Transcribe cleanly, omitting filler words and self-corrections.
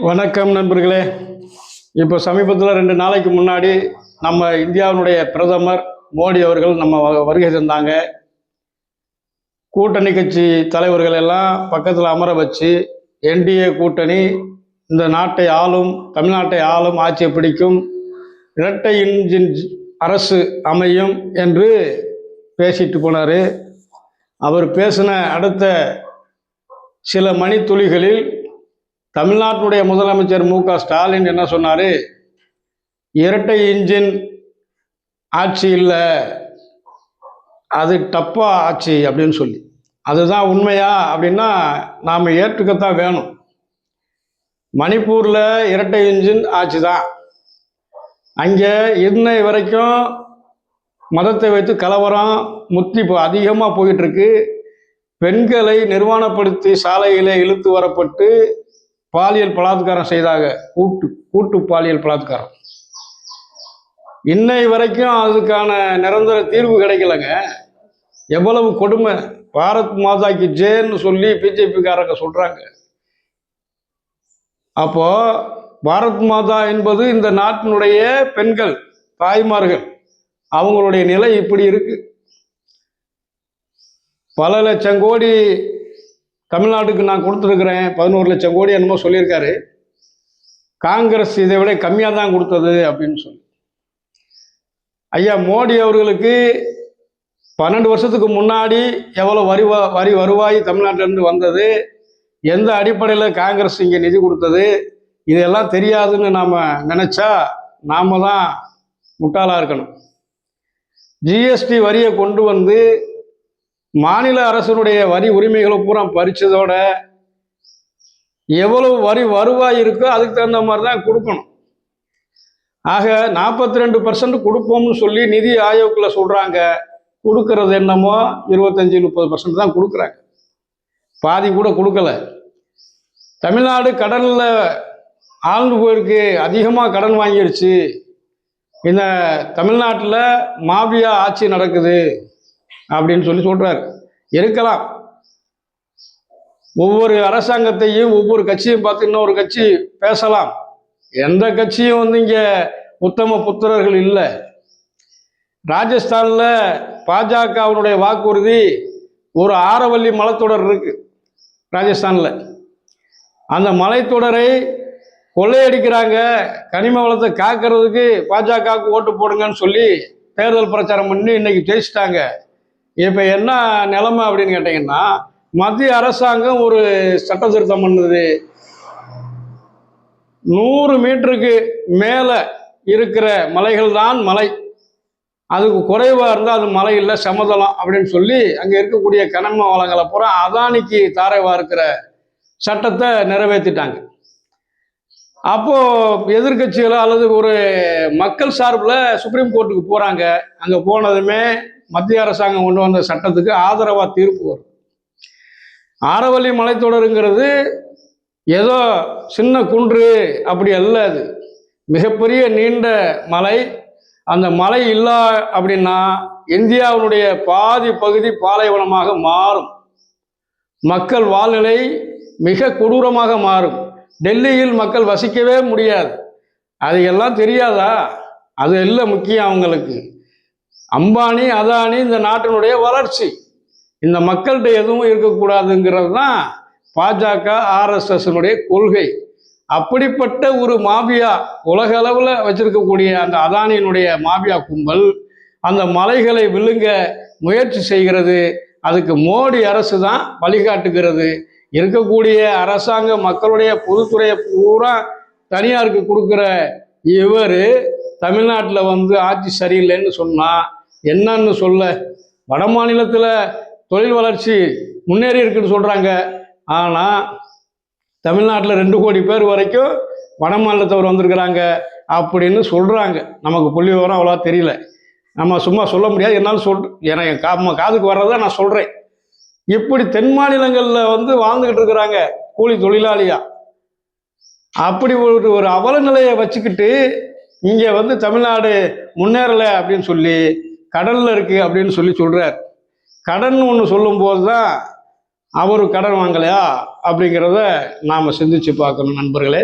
வணக்கம் நண்பர்களே. இப்போ சமீபத்தில் 2 நாளைக்கு முன்னாடி நம்ம இந்தியாவினுடைய பிரதமர் மோடி அவர்கள் நம்ம வருகை தந்தாங்க. கூட்டணி கட்சி தலைவர்கள் எல்லாம் பக்கத்தில் அமர வச்சு என்டிஏ கூட்டணி இந்த நாட்டை ஆளும், தமிழ்நாட்டை ஆளும், ஆட்சியை பிடிக்கும், இரட்டை இன்ஜின் அரசு அமையும் என்று பேசிட்டு போனார். அவர் பேசின அடுத்த சில மணித்துளிகளில் தமிழ்நாட்டுடைய முதலமைச்சர் மு.க. ஸ்டாலின் என்ன சொன்னார்? இரட்டை இன்ஜின் ஆட்சி இல்லை, அது டப்பா ஆட்சி அப்படின்னு சொல்லி. அதுதான் உண்மையா அப்படின்னா நாம் ஏற்றுக்கத்தான் வேணும். மணிப்பூரில் இரட்டை இன்ஜின் ஆட்சி தான். அங்கே இன்னை வரைக்கும் மதத்தை வைத்து கலவரம் முத்தி அதிகமாக போயிட்டுருக்கு. பெண்களை நிர்வாணப்படுத்தி சாலையிலே இழுத்து வரப்பட்டு பாலியல் பலாத்காரம் செய்தாங்க. கூட்டு பாலியல் பலாத்காரம். இன்னை வரைக்கும் அதுக்கான நிரந்தர தீர்வு கிடைக்கலங்க. எவ்வளவு கொடுமை! பாரத் மாதாக்கு ஜேன்னு சொல்லி பிஜேபிக்காரங்க சொல்றாங்க. அப்போ பாரத் மாதா என்பது இந்த நாட்டினுடைய பெண்கள், தாய்மார்கள், அவங்களுடைய நிலை இப்படி இருக்கு. பல லட்சம் கோடி தமிழ்நாட்டுக்கு நான் கொடுத்துருக்குறேன், 11 லட்சம் கோடி என்னமோ சொல்லியிருக்காரு. காங்கிரஸ் இதை விட கம்மியாக தான் கொடுத்தது அப்படின்னு சொல்லி. ஐயா மோடி அவர்களுக்கு 12 வருஷத்துக்கு முன்னாடி எவ்வளோ வருவாய் தமிழ்நாட்டிலேருந்து வந்தது, எந்த அடிப்படையில் காங்கிரஸ் இங்கே நிதி கொடுத்தது, இதெல்லாம் தெரியாதுன்னு நாம் நினச்சா நாம் தான் முட்டாளாக இருக்கணும். ஜிஎஸ்டி வரியை கொண்டு வந்து மாநில அரசனுடைய வரி உரிமைகளை பூரா பறிச்சதோட எவ்வளவு வருவாய் இருக்கோ அதுக்கு தகுந்த மாதிரி தான் கொடுக்கணும். ஆக 42% கொடுப்போம்னு சொல்லி நிதி ஆயோக்கில் சொல்கிறாங்க. கொடுக்கறது என்னமோ 25-30% தான் கொடுக்குறாங்க, பாதி கூட கொடுக்கல. தமிழ்நாடு கடனில் ஆழ்ந்து போயிருக்கு, அதிகமாக கடன் வாங்கிடுச்சு. இந்த தமிழ்நாட்டில் மாபியா ஆட்சி நடக்குது அப்படின்னு சொல்லி சொல்றாரு. இருக்கலாம், ஒவ்வொரு அரசாங்கத்தையும் ஒவ்வொரு கட்சியும் பார்த்து இன்னொரு கட்சி பேசலாம். எந்த கட்சியும் வந்து இங்கே உத்தம புத்திரர்கள் இல்லை. ராஜஸ்தானில் பாஜகவினுடைய வாக்குறுதி ஒரு ஆரவல்லி மலைத்தொடர் இருக்கு ராஜஸ்தானில். அந்த மலைத்தொடரை கொள்ளையடிக்கிறாங்க. கனிம வளத்தை காக்கிறதுக்கு பாஜகவுக்கு ஓட்டு போடுங்கன்னு சொல்லி தேர்தல் பிரச்சாரம் பண்ணி இன்னைக்கு ஜெயிச்சிட்டாங்க. இப்போ என்ன நிலைமை அப்படின்னு கேட்டிங்கன்னா, மத்திய அரசாங்கம் ஒரு சட்ட திருத்தம் பண்ணுது. 100 மீட்டருக்கு மேலே இருக்கிற மலைகள் தான் மலை, அதுக்கு குறைவாக இருந்தால் அது மலை இல்லை, சமதளம் அப்படின்னு சொல்லி அங்கே இருக்கக்கூடிய கனிம வளங்களை பூரா அதானிக்கு தாரைவா இருக்கிற சட்டத்தை நிறைவேற்றிட்டாங்க. அப்போது எதிர்கட்சிகளோ அல்லது ஒரு மக்கள் சார்பில் சுப்ரீம் கோர்ட்டுக்கு போகிறாங்க. அங்கே போனதுமே மத்திய அரசாங்கம் கொண்டு வந்த சட்டத்துக்கு ஆதரவாக தீர்ப்பு வரும். ஆரவல்லி மலைத்தொடருங்கிறது ஏதோ சின்ன குன்று அப்படி அல்ல, அது மிகப்பெரிய நீண்ட மலை. அந்த மலை இல்லை அப்படின்னா இந்தியாவினுடைய பாதி பகுதி பாலைவனமாக மாறும். மக்கள் வாழ்நிலை மிக கொடூரமாக மாறும். டெல்லியில் மக்கள் வசிக்கவே முடியாது. அது எல்லாம் தெரியாதா? அது எல்லாம் முக்கியம் அவங்களுக்கு. அம்பானி, அதானி, இந்த நாட்டினுடைய வளர்ச்சி, இந்த மக்கள்கிட்ட எதுவும் இருக்கக்கூடாதுங்கிறது தான் பாஜக ஆர்எஸ்எஸ்னுடைய கொள்கை. அப்படிப்பட்ட ஒரு மாபியா உலக அளவில் வச்சிருக்கக்கூடிய அந்த அதானியினுடைய மாபியா கும்பல் அந்த மலைகளை விழுங்க முயற்சி செய்கிறது. அதுக்கு மோடி அரசு தான் வழிகாட்டுகிறது. இருக்கக்கூடிய அரசாங்கம் மக்களுடைய பொதுத்துறையை பூரா தனியாருக்கு கொடுக்குற இவர் தமிழ்நாட்டில் வந்து ஆட்சி சரியில்லைன்னு சொன்னால் என்னன்னு சொல்ல? வட மாநிலத்தில் தொழில் வளர்ச்சி முன்னேறி இருக்குன்னு சொல்கிறாங்க. ஆனால் தமிழ்நாட்டில் 2 கோடி பேர் வரைக்கும் வட மாநிலத்தவர் வந்திருக்கிறாங்க அப்படின்னு சொல்கிறாங்க. நமக்கு புள்ளி விவரம் அவ்வளோ தெரியல, நம்ம சும்மா சொல்ல முடியாது. என்னால் எனக்கு காதுக்கு வர்றதை நான் சொல்கிறேன். இப்படி தென் மாநிலங்களில் வந்து வாழ்ந்துக்கிட்டு இருக்கிறாங்க கூலி தொழிலாளியா. அப்படி ஒரு அவல நிலையை வச்சுக்கிட்டு இங்கே வந்து தமிழ்நாடு முன்னேறலை அப்படின்னு சொல்லி கடலில் இருக்குது அப்படின்னு சொல்லி சொல்கிறார். கடன் ஒன்று சொல்லும்போது தான் அவர் கடன் வாங்கலையா அப்படிங்கிறத நாம் சிந்திச்சு பார்க்கணும் நண்பர்களே.